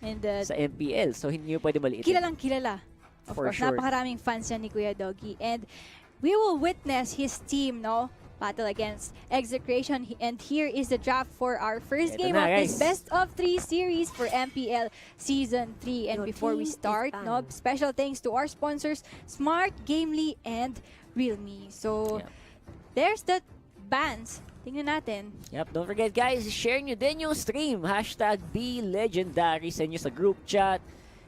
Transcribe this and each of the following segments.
And, sa MPL. So, hindi nyo pwede maliitin. kilalang kilala. Of For course, sure. napakaraming fans yan ni Kuya Doggy. And we will witness his team, no? Battle against Execration. And here is the draft for our first Ito game na, of this guys. best of 3 series for MPL Season 3. And Your before we team is start, no, banned. special thanks to our sponsors, Smart, Gamely, and Realme. So, Yep. there's the bans. Tingnan natin. Yep, don't forget guys, share nyo din yung stream. #BeLegendary. Send nyo sa group chat.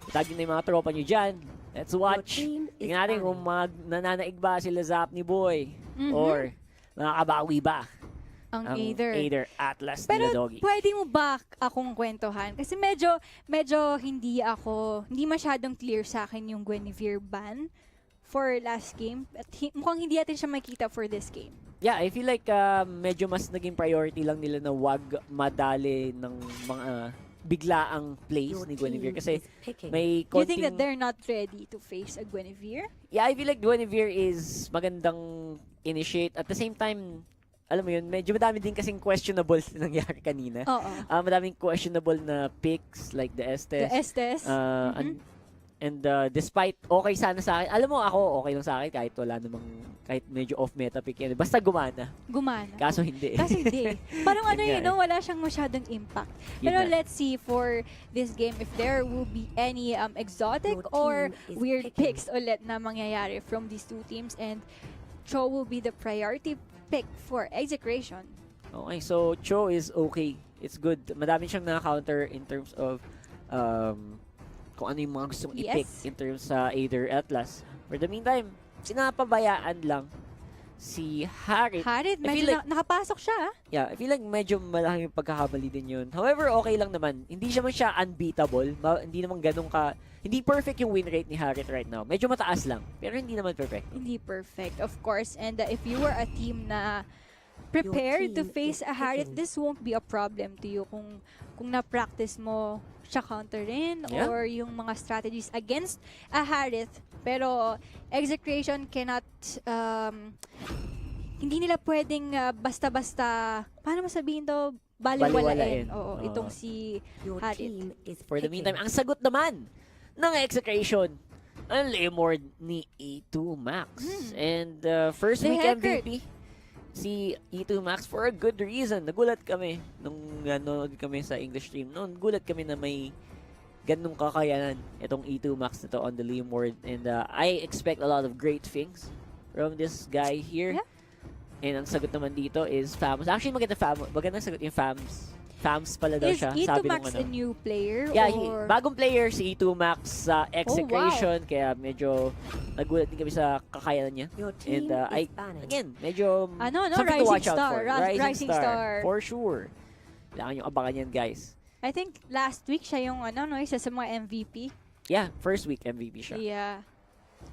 Itag nyo na yung mga tropa nyo dyan. Let's watch. team is Tingnan natin fine. kung nananaig ba sila Zapnu Boy. Mhm. Or nakakabawi ba Ang ang Aether. Aether Atlas Pero nila Doggy. pwede mo ba akong kwentuhan? Kasi medyo hindi masyadong clear sa akin yung Guinevere ban for last game. At mukhang hindi natin siya makita for this game. Yeah, I feel like medyo mas naging priority lang nila na wag madali ng mga biglaang plays Your ni Guinevere. team Kasi is picking. may Do you think that konting... they're not ready to face a Guinevere? Yeah, I feel like Guinevere is magandang initiate. At the same time, alam mo yun, medyo madami din kasing questionable na nangyari kanina. Oo. Madaming questionable na picks like the Estes. The Estes. And despite okay sana sa akin, alam mo ako okay lang sa akin kahit medyo off meta pick yan. Basta gumana. Gumana. Kaso hindi. Kasi hindi. Parang ano Yun yun, nga no? Wala siyang masyadong impact. Yun Pero nga. let's see for this game if there will be any exotic Your or team is weird picking. picks ulit na mangyayari from these two teams. And Cho will be the priority pick for Execration. Okay, so Cho is okay. It's good. Madami siyang na-counter in terms of kung ano yung mga gusto mong i-pick Yes. in terms sa Aether Atlas. For the meantime, sinapabayaan lang si Harit. Harit, I feel medyo like- nakapasok siya. Yeah, I feel like medyo malaking pagkakamali din yun. However, okay lang naman. Hindi siya unbeatable. Hindi naman ganun ka... Hindi perfect yung win rate ni Harit right now. Medyo mataas lang. Pero hindi naman perfect. Hindi perfect, of course. And if you were a team na prepared to team face is a Harit, picking. this won't be a problem to you kung na-practice mo siya counterin Yeah. or yung mga strategies against a Harith. Pero Execration cannot hindi nila pwedeng basta-basta, paano masabihin to, baliwalain. Baliwalain. Oo, Oo. itong si Your Harit. team is For the picking. meantime, ang sagot naman ng Execration, ang Lemord ni E2 Max. And first The week Helcurt. MVP, si E2 Max for a good reason. Nagulat kami nung nanonood kami sa English stream. Noon, gulat kami na may ganung kakayanan itong E2 Max na to on the Lemord. And I expect a lot of great things from this guy here. Yeah. And ang sagot naman dito is Fams. Actually, magandang sagot yung Fams. Fams pala daw Is siya. E2 Sabi Max nung a new player? Yeah, or... bagong player si E2 Max sa Execration. Kaya medyo nagulat din kami sa kakayanan niya. Your And team I, is banning. again, medyo Ano, no? something to Rising watch out star. for. Rising star. For sure. Kailangan yung abangan yan, guys. I think last week siya yung isa sa mga MVP. Yeah, first week MVP siya. Yeah.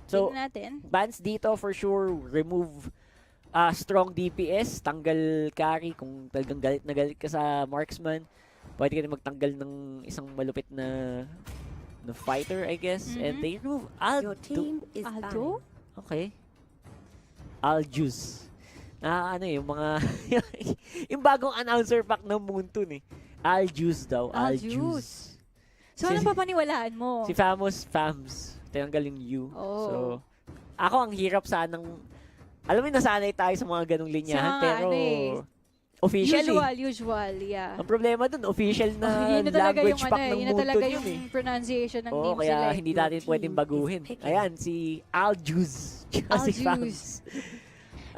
So, Tingnan natin. bans dito for sure, remove strong DPS, tanggal carry kung talagang galit na galit ka sa marksman. Pwede ka na magtanggal ng isang malupit na fighter, I guess. And they remove Your Aldo. team is Aldo? banning. Okay. Aljus. Yung mga... yung bagong announcer pack ng Moontoon eh. Aljus daw. Aljus. So, Si- ano papaniwalaan mo? Si Fams. Tinanggal yung U. Oh. So, ako ang hirap sanang... Alam mo, nasanay tayo sa mga ganong linyahan. Sa mga Pero, officially. Usual, yeah. Ang problema dun, official na Yun na talaga language yung pack ng yun na Moontoon talaga yun yung eh. pronunciation ng Oo, names kaya nila. hindi Your natin team pwedeng is baguhin. picking. Ayan, si Aljus. Si Fams.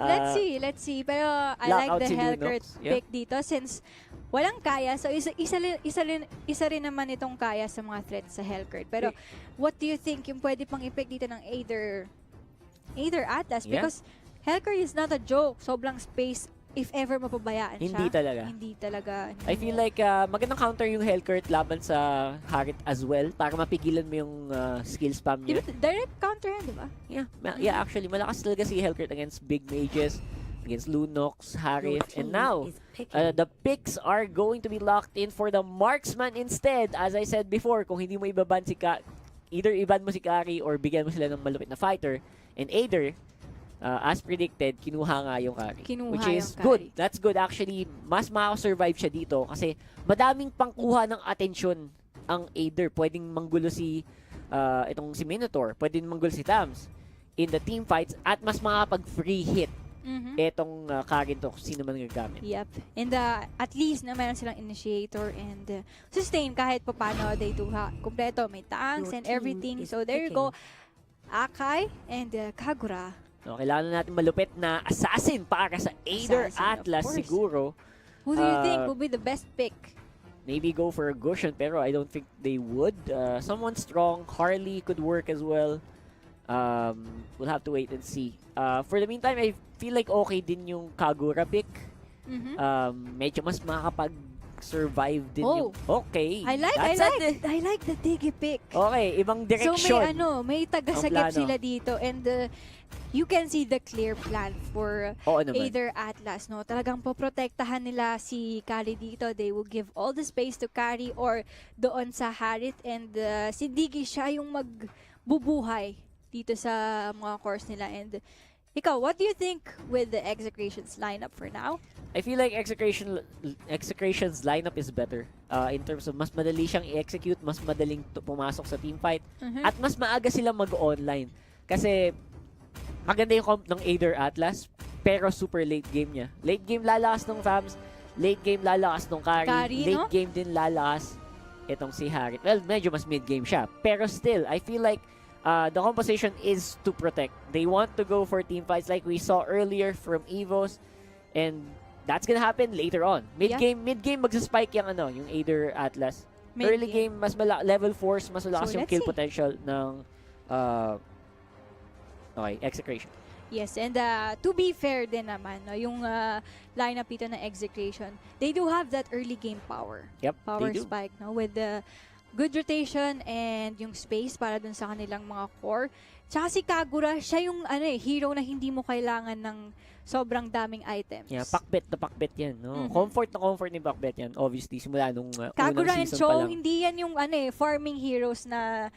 Let's see. Pero I like Lockout the si Helcurt Lunox. Yeah. pick dito since walang kaya. So, isa rin naman itong kaya sa mga threats sa Helcurt. Pero, what do you think yung pwede pang i-pick dito ng either Atlas? Yeah. Because Helcurt is not a joke. Sobrang space if ever mapabayaan siya. Hindi talaga. Hindi talaga. I feel like magandang counter yung Helcurt laban sa Harit as well para mapigilan mo yung skill spam niya. Direct counter yan, di ba? Yeah, actually, malakas talaga si Helcurt against big mages, against Lunox, Your Harith, and team now, is picking. the picks are going to be locked in for the marksman instead. As I said before, kung hindi mo ibaban either iban mo si Kari or bigyan mo sila ng malupit na fighter, and either, as predicted, kinuha nga yung Kari. Which is yung good. Kari. That's good actually. Mas makaka-survive siya dito kasi madaming pangkuha ng atensyon ang Aider. Pwedeng manggulo si itong si Minotaur. Pwedeng manggulo si Tams in the team fights at mas makapag-free hit etong Karin to sino man gagamit. Yep. And at least na meron silang initiator and sustain kahit paano they do kompleto. May tanks and everything. So there you go. Akai and Kagura. So, kailangan natin malupit na assassin para sa Aider Atlas siguro. Who do you think will be the best pick? Maybe go for a Goshen, pero I don't think they would. Someone strong, Harley could work as well. We'll have to wait and see. For the meantime, I feel like okay din yung Kagura pick. Medyo mas makakapag-survive din yung... Okay. I like the Diggy pick. Okay, ibang direction. So may taga-sagip sila dito and you can see the clear plan for Aider Atlas, no? Talagang poprotektahan nila si Kari dito. They will give all the space to Kari or doon sa Harith and si Diggy siya yung magbubuhay dito sa mga course nila. And ikaw, what do you think with the Execration's lineup for now? I feel like Execration's lineup is better in terms of mas madali siyang i-execute, mas madaling pumasok sa teamfight, at mas maaga silang mag-online. Kasi maganda yung comp ng Aider Atlas, pero super late game niya. Late game lalakas ng Fams, late game lalakas ng Kari, late game din lalakas itong si Harith. Well, medyo mas mid game siya. Pero still, I feel like the composition is to protect. They want to go for team fights like we saw earlier from Evos, and that's gonna happen later on. Mid game magsa-spike yung Aider Atlas. Early game mas level 4 mas malakas yung kill potential ng Execration. Yes, and to be fair din naman, no, yung lineup dito ng Execration, they do have that early game power. Yep, power spike, no, with the good rotation and yung space para dun sa kanilang mga core. Tsaka si Kagura, siya yung hero na hindi mo kailangan ng sobrang daming items. Yeah, pakbet na pakbet yan. No? Comfort na comfort ni pakbet yan. Obviously, simula nung Kagura unang and season Cho, pa lang. hindi yan yung farming heroes na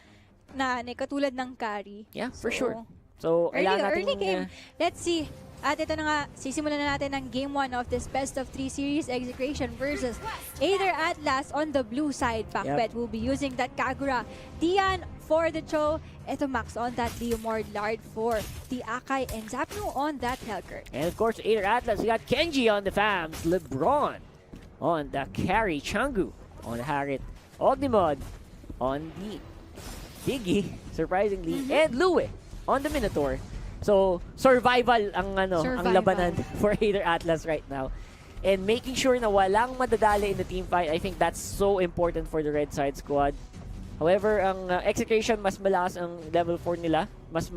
katulad ng Kari. Yeah, for sure. So, early game. Let's see. At ito na nga, sisimulan na natin ang Game 1 of this Best of 3 series, Execration versus Aider Atlas on the blue side. Pakbet will be using that Kagura. Tian for the Cho. Ito Max on that Leomord Lard for the Akai and Zapnu on that Helcurt. And of course, Aider Atlas, we got Kenji on the Fams, LeBron on the Carry, Changu on the Harith, Ognimod on the Diggy, surprisingly, and Lue on the Minotaur. So, survival ang labanan for Aider Atlas right now. And making sure na walang madadali in the team fight, I think that's so important for the red side squad. However, ang Execration, mas malakas ang level 4 nila. Mas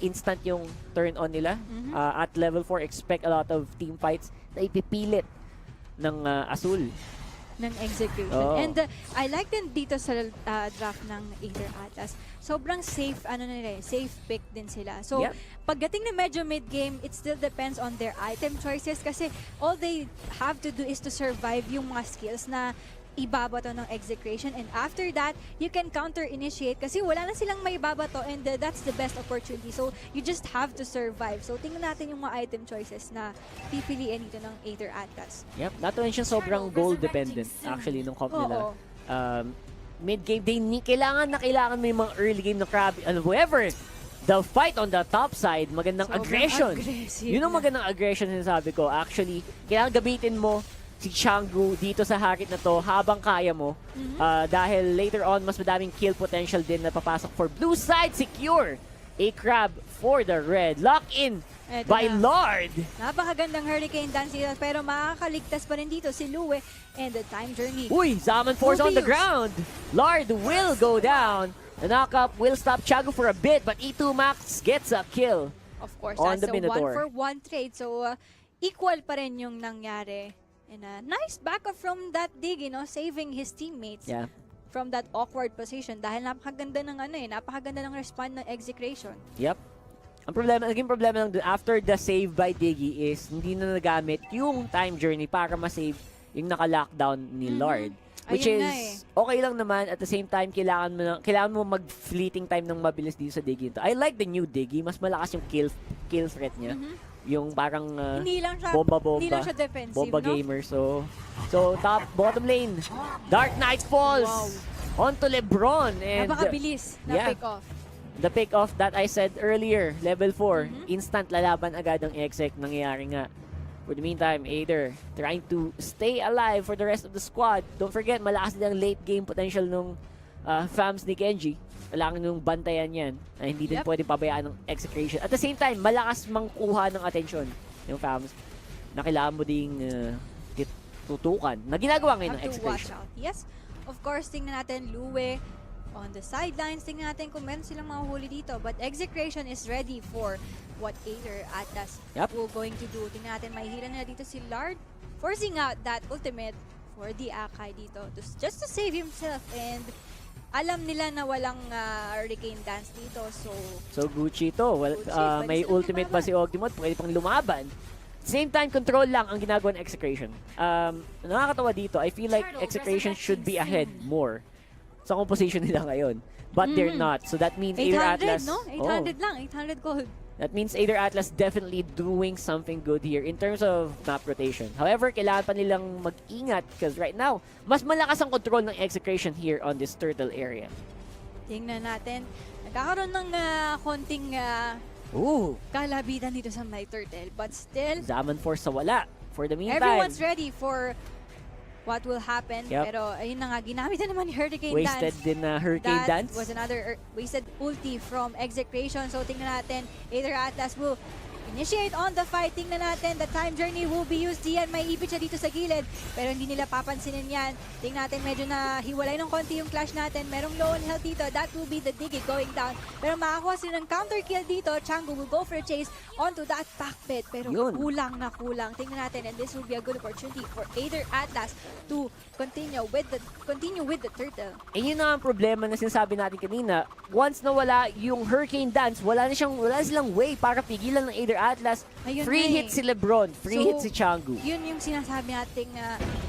instant yung turn on nila. At level 4, expect a lot of team fights na ipipilit ng Azul. Ng Execration. And I like din dito sa draft ng Aider Atlas. Sobrang safe, safe pick din sila. So, pagdating na medyo mid-game, it still depends on their item choices kasi all they have to do is to survive yung mga skills na ibabato ng Execration, and after that, you can counter-initiate kasi wala na silang may ibabato, and that's the best opportunity. So, you just have to survive. So, tingnan natin yung mga item choices na pipiliin dito ng Aider Atlas. Yep, not to mention sobrang goal-dependent actually nung comp nila. Mid-game, kailangan mo yung mga early game na crab, whoever. The fight on the top side, magandang aggression. Yun ang magandang aggression na sabi ko. Actually, kailangan gamitin mo si Changu dito sa Harith na to habang kaya mo. Dahil later on, mas madaming kill potential din na papasok for blue side. Secure a crab for the red. Lock in by Lord. Napakagandang hurricane dance dito, pero makakaligtas pa rin dito si Lue and the time journey. Uy, Zaman Force on the ground. Lord will go down. The knockup will stop Changu for a bit, but E2 Max gets a kill. Of course, on that's the a Minotaur. 1-for-1 trade. So, equal pa rin yung nangyari. And nice backup from that Diggy, saving his teammates from that awkward position dahil napakaganda ng napakaganda ng respond ng Execration. Yep. Ang naging problema lang after the save by Diggy is hindi na nagamit yung time journey para ma-save yung naka-lockdown ni Lord. Which is okay lang naman, at the same time kailangan mo mag-fleeting time ng mabilis dito sa Diggy. I like the new Diggy, mas malakas yung kill threat niya. Yung parang bomba-bomba, hindi lang siya defensive, bomba gamer. So top, bottom lane, Dark Knight falls. onto Lebron. And napakabilis na pick-off. The pick-off that I said earlier, level 4, instant lalaban agad ang Exec. Nangyayari nga. For the meantime, Aether trying to stay alive for the rest of the squad. Don't forget, malakas din ang late game potential nung fams ni Kenji. Kailangan nung bantayan yan. Hindi din pwede pabayaan ng Execration. At the same time, malakas mangkuha ng atensyon yung fams na kailangan mo ding tutukan na ginagawa ngayon ng Execration. Yes, of course, tingnan natin Lue on the sidelines. Tingnan natin kung meron silang mahuli dito. But Execration is ready for what Aether Atlas will going to do. Tingnan natin, may hila na dito si Lard, forcing out that ultimate for the Akai dito just to save himself. And alam nila na walang Hurricane Dance dito. So Gucci to. Well, may ultimate pa si Ogdimot. Pwede pang lumaban. Same time, control lang ang ginagawa ng Execration. Nakakatawa dito. I feel like Execration should be ahead more sa composition nila ngayon. But they're not. So that means Aether Atlas... 800, no? 800 lang. 800 gold. That means Aether Atlas definitely doing something good here in terms of map rotation. However, kailangan pa nilang mag-ingat because right now, mas malakas ang control ng Execration here on this turtle area. Tingnan natin. Nagkakaroon ng konting kalabitan dito sa my turtle. But still, Zaman Force sa wala. For the meantime, everyone's ready for what will happen. Pero ayun na nga, ginamit na naman ni Hurricane Dance. Wasted din na Hurricane Dance. That was another wasted ulti from Execration. So tingnan natin, Aether Atlas will initiate on the fight. Tingnan natin, the time journey will be used. Diyan, may ipit siya dito sa gilid. Pero hindi nila papansinin yan. Tingnan natin, medyo na hiwalay ng konti yung clash natin. Merong low on health dito. That will be the Diggy going down. Pero makakuha sila ng counter kill dito. Chango will go for a chase onto that back pit. Pero kulang na kulang. Tingnan natin, and this will be a good opportunity for Aether Atlas to continue with the turtle. Eh yun na ang problema na sinasabi natin kanina. Once na wala yung Hurricane Dance, wala silang way para pigilan ng Aether Atlas. Ayun free hit si Lebron, free hit si Changu. Yun yung sinasabi nating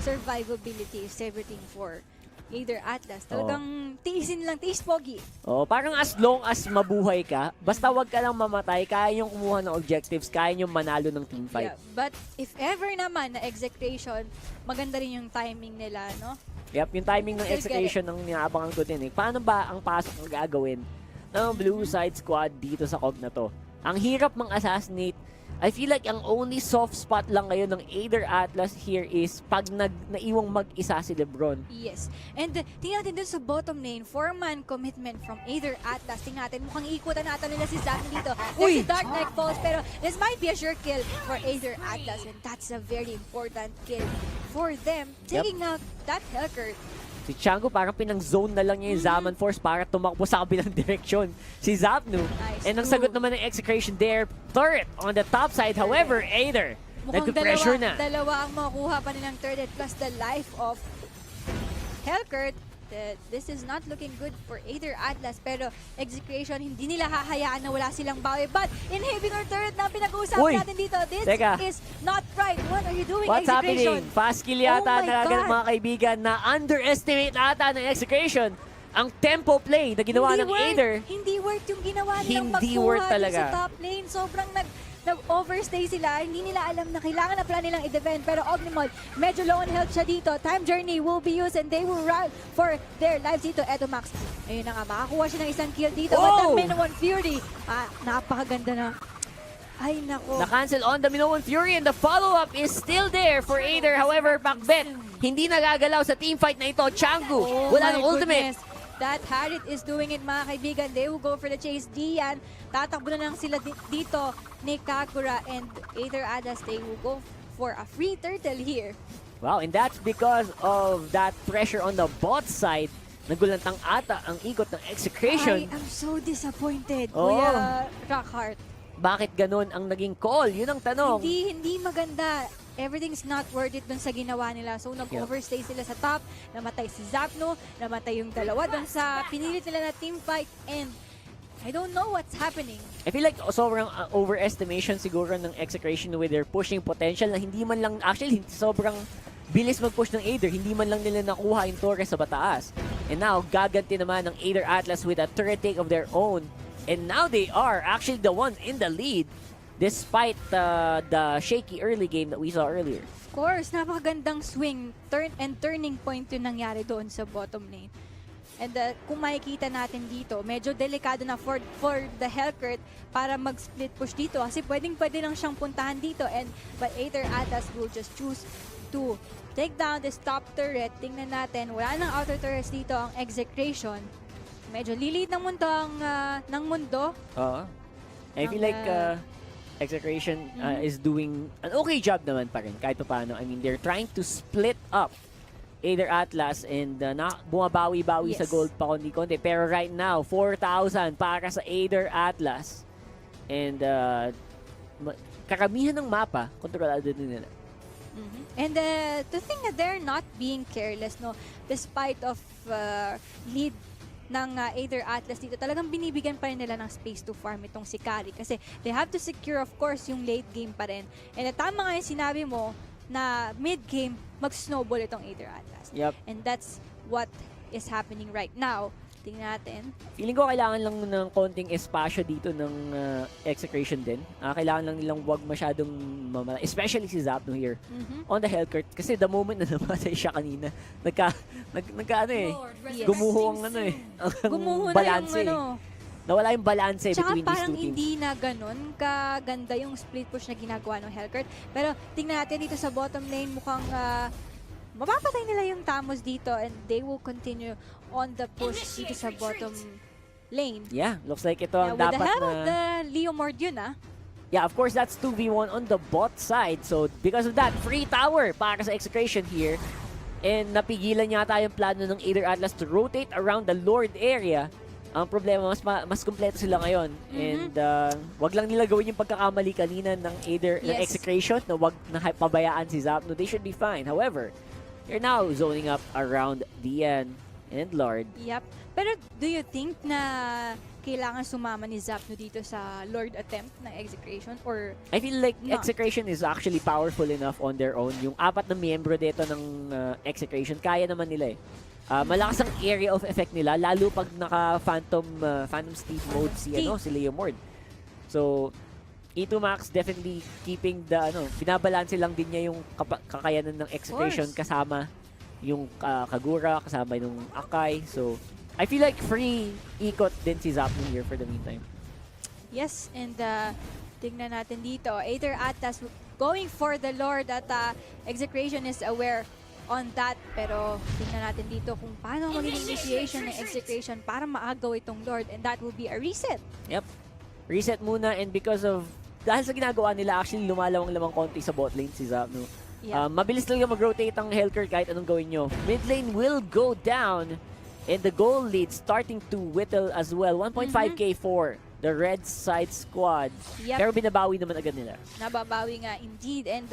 survivability is everything for Aether Atlas. Talagang tiisin lang, tiis pogi. Parang as long as mabuhay ka, basta wag ka lang mamatay, kaya yung kumuha ng objectives, kaya yung manalo ng team fight. Yeah, but if ever naman na Execration, maganda rin yung timing nila, no? Yep, yung timing ng Execration ang inaabangan ko din eh. Paano ba ang pasok na gagawin ng Blue Side Squad dito sa comp na to? Ang hirap mang-assassinate. I feel like ang only soft spot lang ngayon ng Aether Atlas here is pag naiwang mag-isa si Lebron. Yes. And tingnan natin dun sa bottom lane, 4-man commitment from Aether Atlas. Tingnan natin, mukhang ikutan natin nila si Zapnu dito. There's a Dark Knight Falls, pero this might be a sure kill for Aether Atlas, and that's a very important kill for them. Taking out that Helcurt. Si Chango parang pinang-zone na lang niya yung Zaman Force para tumakbo sa kabilang direksyon. Si Zapnu. Nice. And ang sagot naman ng Execration there, turret on the top side. However, Aether, nag-pressure na. Dalawa ang makukuha pa nilang turret plus the life of Helcurt. This is not looking good for Aether Atlas, pero Execration, hindi nila hahayaan na wala silang bawi. But inhibitor turret na pinag-uusapan natin dito, this is not right. What are you doing, What's Execration? Happening? Fast kill yata talaga ng mga kaibigan na underestimate ata ng Execration ang tempo play na ginawa ng Aether. Hindi worth yung ginawa nilang Hindi worth magkuha talaga sa top lane. Sobrang nag-overstay sila. Hindi nila alam na kailangan na pala nilang i-defend. Pero Ogdimot, medyo low on health siya dito. Time journey will be used and they will run for their lives dito. Eto Max, ayun na nga, makakuha siya ng isang kill dito. But the Minoan Fury, napakaganda na. Ay, nako. Na-cancel on the Minoan Fury and the follow-up is still there for Aether. However, Macbeth, hindi nagagalaw sa teamfight na ito. Changu, wala ng ultimate. That Harit is doing it, mga kaibigan. They will go for the chase. Dian, tatakbo na lang sila dito ni Kakura and Aether Atlas. They will go for a free turtle here. Wow, and that's because of that pressure on the bot side. Nagulantang ata ang ikot ng Execration. I am so disappointed, Kuya Helcurt. Bakit ganun ang naging call? Yun ang tanong. Hindi maganda. Everything's not worth it dun sa ginawa nila. So, nag-overstay sila sa top. Namatay si Zapnu. Namatay yung dalawa dun sa pinilit nila na team fight. And I don't know what's happening. I feel like sobrang overestimation siguro ng Execration with their pushing potential na hindi man lang, actually, sobrang bilis mag-push ng Aether. Hindi man lang nila nakuha yung Torres sa bataas. And now, gaganti naman ng Aether Atlas with a turret take of their own. And now they are actually the ones in the lead. Despite the shaky early game that we saw earlier. Of course, napakagandang swing, turning point yung nangyari doon sa bottom lane. And kung makikita natin dito, medyo delikado na for the Helcurt para mag-split push dito kasi pwede lang siyang puntahan dito but A.A will just choose to take down this top turret. Tingnan natin, wala nang outer turrets dito ang Execration. Medyo lilid ng mundo. I feel like Execration is doing an okay job naman pa rin kahit pa paano. I mean, they're trying to split up A.A and bumabawi-bawi sa gold pa konti-konti. Pero right now, 4,000 para sa A.A. And karamihan ng mapa, kontrolado din nila. And to think that they're not being careless, no, despite of lead ng A.A. dito, talagang binibigyan pa rin nila ng space to farm itong si Kari kasi they have to secure, of course, yung late game pa rin. And tama nga yung sinabi mo na mid-game, mag-snowball itong A.A. Yep. And that's what is happening right now. Tingnan natin. Feeling ko kailangan lang ng konting espasyo dito ng Execration din. Kailangan lang nilang wag masyadong especially si Zapnu here on the Helcurt. Kasi the moment na namatay siya kanina, gumuho ang gumuho balanse. Nawala yung balance tsaka between these two teams. Parang hindi na ganun kaganda yung split push na ginagawa ng Helcurt. Pero tingnan natin dito sa bottom lane, mukhang mapapatay nila yung Tamos dito and they will continue on the push dito sa bottom lane. Yeah, looks like ito ang dapat with the help na... of the Leo Mord yun, Yeah, of course, that's 2v1 on the bot side. So, because of that, free tower para sa Execration here. And napigilan yata yung plano ng A.A. to rotate around the Lord area. Ang problema, mas kompleto sila ngayon. And wag lang nila gawin yung pagkakamali kanina ng ng Execration na wag na pabayaan si Zapnu. They should be fine. However, they're now zoning up around Dian and Lord. Yep. Pero do you think na kailangan sumama ni Zapnu dito sa Lord attempt ng Execration? Or I feel like not? Execration is actually powerful enough on their own. Yung 4 na miyembro dito ng Execration, kaya naman nila malakas ang area of effect nila, lalo pag naka-Phantom Steed mode si Leo Mord. So, E2 Max definitely keeping the, binabalanse lang din niya yung kakayanan ng Execration kasama yung Kagura, kasama yung Akai. So, I feel like free ikot din si Zapnu here for the meantime. Yes, and tingnan natin dito. A.A. going for the Lord at Execration is aware on that. Pero tingnan natin dito kung paano magiging initiation ng Execration para maagaw itong Lord, and that will be a reset. Yep. Reset muna, and because of dahil sa ginagawa nila, actually lumalawang konti sa bot lane si Zapnu. Mabilis talaga mag-rotate ang Helcurt kahit anong gawin nyo. Mid lane will go down and the goal lead starting to whittle as well. 1.5k for the red side squad. Yep. Pero binabawi naman agad nila. Nababawi nga indeed, and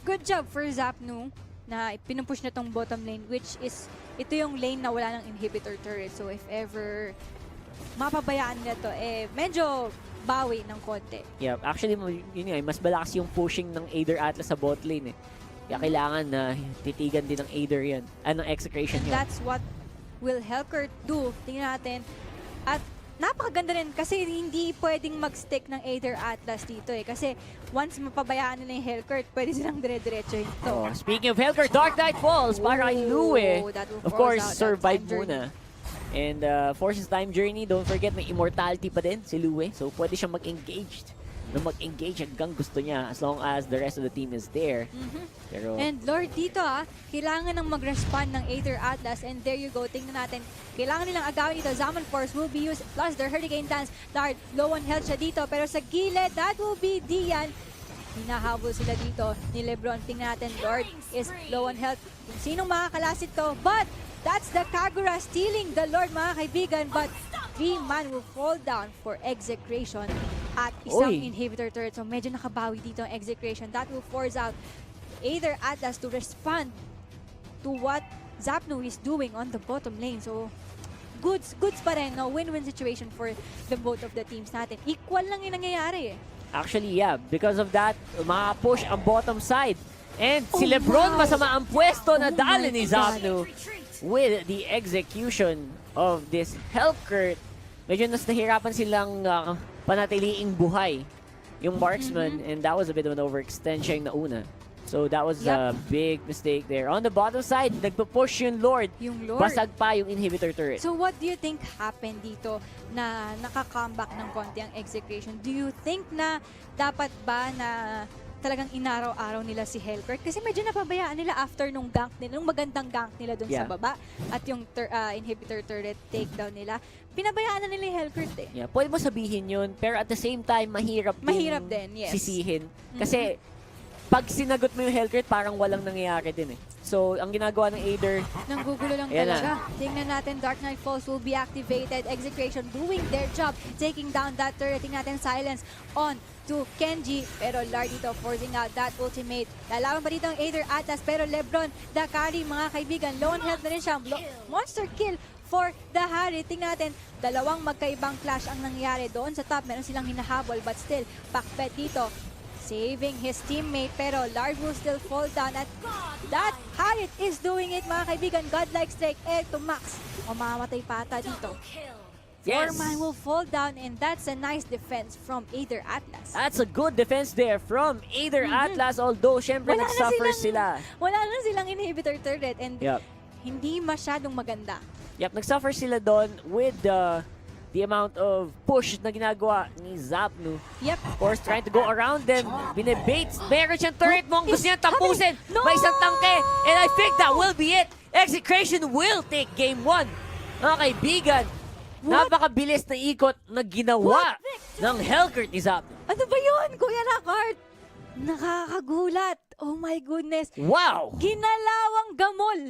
good job for Zapnu na pinupush na tong bottom lane, which is ito yung lane na wala ng inhibitor turret. So if ever mapabayaan nila to, medyo bawi ng konti. Yeah, actually yun nga, mas malakas yung pushing ng A.A. sa bot lane Kaya kailangan na titigan din ng A.A. yan. Ng Execration yun. That's what will Helcurt do. Tingnan natin. At napakaganda rin kasi hindi pwedeng mag-stick ng A.A. dito Kasi once mapabayaan nila yung Helcurt, pwede silang dire-diretso ito. Speaking of Helcurt, Dark Knight Falls para kay Lue. Of course, survive muna. And forces time journey. Don't forget, may immortality pa din si Lue. So pwede siyang mag-engage hanggang gusto niya as long as the rest of the team is there. Pero, and Lord dito kailangan ng mag-respond ng A.A. and there you go, tingnan natin. Kailangan nilang agawin dito. Zaman Force will be used plus their Hurricane Dance. Dart, low on health siya dito pero sa gilid, that will be Dian. Hinahabol sila dito ni Lebron. Tingnan natin, Lord is low on health. Kung sinong makakalasit to, but that's the Kagura stealing the Lord, mga kaibigan. But 3-man will fall down for Execration at isang inhibitor turret. So medyo nakabawi dito ang Execration. That will force out either Atlas to respond to what Zapnu is doing on the bottom lane. So goods pa rin, no? Win-win situation for the both of the teams natin. Equal lang yung nangyayari Actually, yeah. Because of that, maka-push ang bottom side. And si Lebron, masama ang pwesto na dali ni Zapnu with the execution of this Helcurt. Medyo nahirapan silang panatiliing buhay yung marksman, and that was a bit of an overextend siya yung nauna. So that was Yep. a big mistake there. On the bottom side, nagpo-push yung Lord. Yung Lord. Basag pa yung inhibitor turret. So what do you think happened dito na naka-comeback ng konti ang Execration? Do you think na dapat ba na talagang inaraw-araw nila si Helcurt? Kasi medyo napabayaan nila after nung gank nila, nung magandang gank nila dun sa baba at yung inhibitor turret takedown nila. Pinabayaan na nila yung Helcurt eh. Yeah, pwede mo sabihin yun, pero at the same time, mahirap din, yes. sisihin. Kasi pag sinagot mo yung Helcurt, parang walang nangyayari din eh. So, ang ginagawa ng Aider, Nanggugulo lang talaga. Tingnan natin, Dark Knight Falls will be activated. Execration doing their job, taking down that turret. Tingnan natin, silence on to Kenji. Pero Lard dito forcing out that ultimate. Lalaban pa dito ang Aider Atlas. Pero Lebron, the carry, mga kaibigan. Low on health na rin siya. Monster kill for the Harry. Tingnan natin, dalawang magkaibang clash ang nangyari doon sa top. Meron silang hinahabol, but still, backbet dito. Saving his teammate, pero Lard will still fall down at that Harriet is doing it, mga kaibigan. Godlike strike, to Max. O mamamatay pa ata dito. yes, Foreman will fall down and that's a nice defense from Aider Atlas. that's a good defense there from Aider Atlas, although syempre nag-suffer sila. Wala na silang inhibitor turret and Yep. hindi masyadong maganda. Yep, nag-suffer sila doon with the amount of push na ginagawa ni Zapnu. Yep. Of course, trying to go around them. Bine-baits. Meron siyang turret mo. Ang gusto niya tapusin. No! May isang tangke. And I think that will be it. Execration will take game 1. Mga kaibigan, napakabilis na ikot na ginawa ng Helcurt ni Zapnu. Ano ba yun, Kuya Rakart? Nakakagulat. Oh my goodness. Wow! Ginalawang gamol.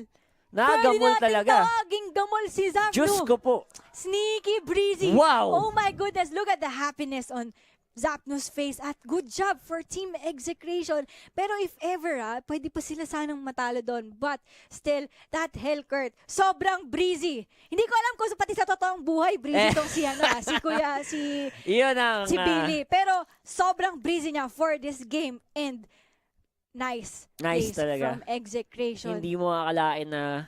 Nagamol talaga. Tawaging gamol si Zapnu. Diyos ko po. Sneaky Breezy. Wow. Oh my goodness. Look at the happiness on Zapnu's face at good job for Team Execration. Pero if ever, pwede pa sila sanang matalo doon. But still, that Helcurt, sobrang breezy. Hindi ko alam kung pati sa totoong buhay, breezy tong si, si Kuya, Iyon ang, si Billy. Pero sobrang breezy niya for this game. And nice plays talaga. from Execration. Hindi mo akalain na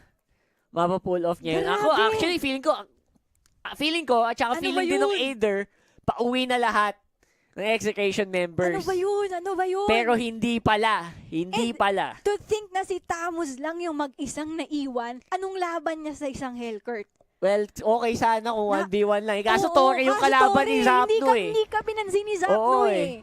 mapapull off niya yun. Grabe. Ako, actually, feeling ko, at saka Ano feeling ba din ng yun? Aider, pauwi na lahat ng Execration members. Ano ba yun? Ano ba yun? Pero hindi pala. Hindi pala. To think na si Tamus lang yung mag-isang naiwan, anong laban niya sa isang Helcurt? Well, okay sana kung 1v1 lang. Kaso Oo, Torre yung kaso kalaban Torre, ni Zapnu eh. Hindi ka pinansin ni Zapnu Oo, eh.